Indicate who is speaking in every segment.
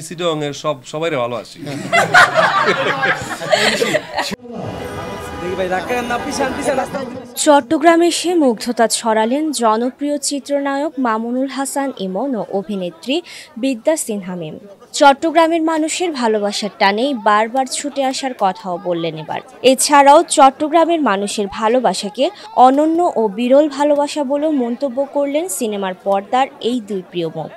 Speaker 1: চিটং এর সবাই ভালোবাসি।
Speaker 2: চট্টগ্রামে এসে মুগ্ধতা ছড়ালেন জনপ্রিয় চিত্রনায়ক মামুনুল হাসান ইমন ও অভিনেত্রী বিদ্যা সিনহা মিম। চট্টগ্রামের মানুষের ভালোবাসার টানেই বারবার ছুটে আসার কথাও বললেন এবার। এছাড়াও চট্টগ্রামের মানুষের ভালোবাসাকে অনন্য ও বিরল ভালোবাসা বলেও মন্তব্য করলেন সিনেমার পর্দার এই দুই প্রিয় মুখ।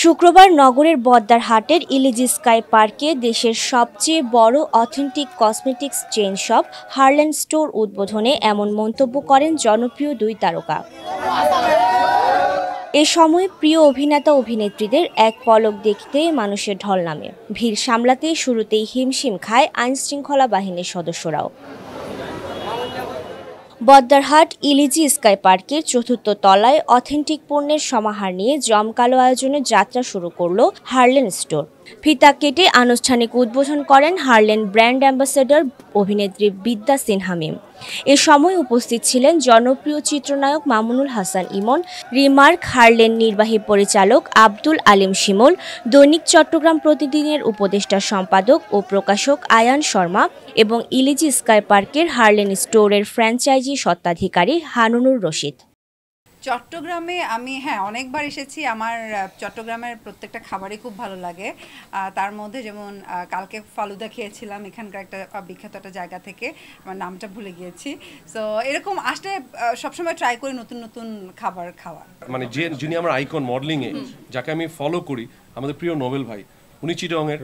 Speaker 2: শুক্রবার নগরের বদ্দার হাটের ইলিজি স্কাই পার্কে দেশের সবচেয়ে বড় authentic cosmetics chain shop Harland store উদ্বোধনে এমন মন্তব্য করেন জনপ্রিয় দুই তারকা। এ সময় প্রিয় অভিনেতা অভিনেত্রীদের এক পলক দেখতে মানুষের ঢল নামে। ভিড় সামলাতে শুরুতেই হিমশিম খায় আইনশৃঙ্খলা বাহিনীর সদস্যরাও। বদ্দারহাট ইলিজি স্কাই পার্কের চতুর্থ তলায় অথেন্টিক পণ্যের সমাহার নিয়ে জমকালো আয়োজনে যাত্রা শুরু করল হারল্যান্ড স্টোর। ফিতা কেটে আনুষ্ঠানিক উদ্বোধন করেন হারল্যান্ড ব্র্যান্ড অ্যাম্বাসেডর অভিনেত্রী বিদ্যা সিনহা মিম। এ সময় উপস্থিত ছিলেন জনপ্রিয় চিত্রনায়ক মামুনুল হাসান ইমন, রিমার্ক হারল্যান্ড নির্বাহী পরিচালক আব্দুল আলিম শিমুল, দৈনিক চট্টগ্রাম প্রতিদিনের উপদেষ্টা সম্পাদক ও প্রকাশক আয়ান শর্মা এবং ইলিজি স্কাই পার্কের হারল্যান্ড স্টোরের ফ্র্যাঞ্চাইজি স্বত্বাধিকারী হানুনুর রশিদ।
Speaker 3: চট্টগ্রামে আমি অনেকবার এসেছি। আমার চট্টগ্রামের প্রত্যেকটা খাবারই খুব ভালো লাগে। তার মধ্যে যেমন কালকে ফালুদা খেয়েছিলাম এখানকার একটা বিখ্যাত একটা জায়গা থেকে, আমার নামটা ভুলে গিয়েছি। সো এরকম আসলে সবসময় ট্রাই করি নতুন নতুন খাবার খাওয়ার।
Speaker 1: মানে যিনি আমার আইকন মডেলিংয়ে, যাকে আমি ফলো করি, আমাদের প্রিয় নোবেল ভাই, উনি চিটংয়ের।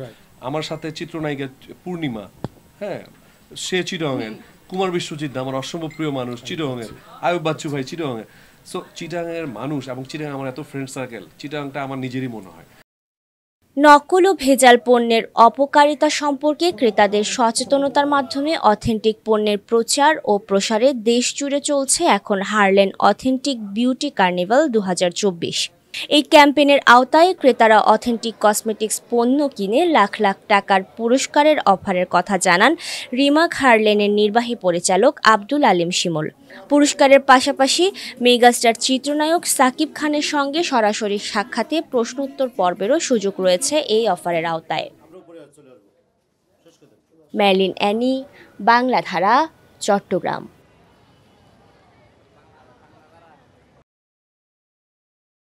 Speaker 1: আমার সাথে চিত্রনায়িকা পূর্ণিমা, সে চিটংয়ের। কুমার বিশ্বজিৎ আমার অসম্ভব প্রিয় মানুষ, চিটংয়ের। আয়ুব বাচ্চু ভাই চিটংয়ের। সো চিটাগাংয়ের মানুষ এবং চিটাগাং আমার এত ফ্রেন্ড সার্কেল, চিটাগাংটা আমার নিজেরই মনে হয়।
Speaker 2: নকল ও ভেজাল পণ্যের অপকারিতা সম্পর্কে ক্রেতাদের সচেতনতার মাধ্যমে অথেন্টিক পণ্যের প্রচার ও প্রসারে দেশ জুড়ে চলছে এখন হারল্যান্ড অথেন্টিক বিউটি কার্নিভাল 2024। এই ক্যাম্পেইনের আওতায় ক্রেতারা অথেন্টিক কসমেটিক্স পণ্য কিনে লাখ লাখ টাকার পুরস্কারের অফারের কথা জানান রিমার্ক হারল্যান্ডের নির্বাহী পরিচালক আব্দুল আলিম শিমুল। পুরস্কারের পাশাপাশি মেগাস্টার চিত্রনায়ক সাকিব খানের সঙ্গে সরাসরি সাক্ষাতে প্রশ্নোত্তর পর্বেরও সুযোগ রয়েছে এই অফারের আওতায়। মেরলিন অ্যানি, বাংলাধারা, চট্টগ্রাম।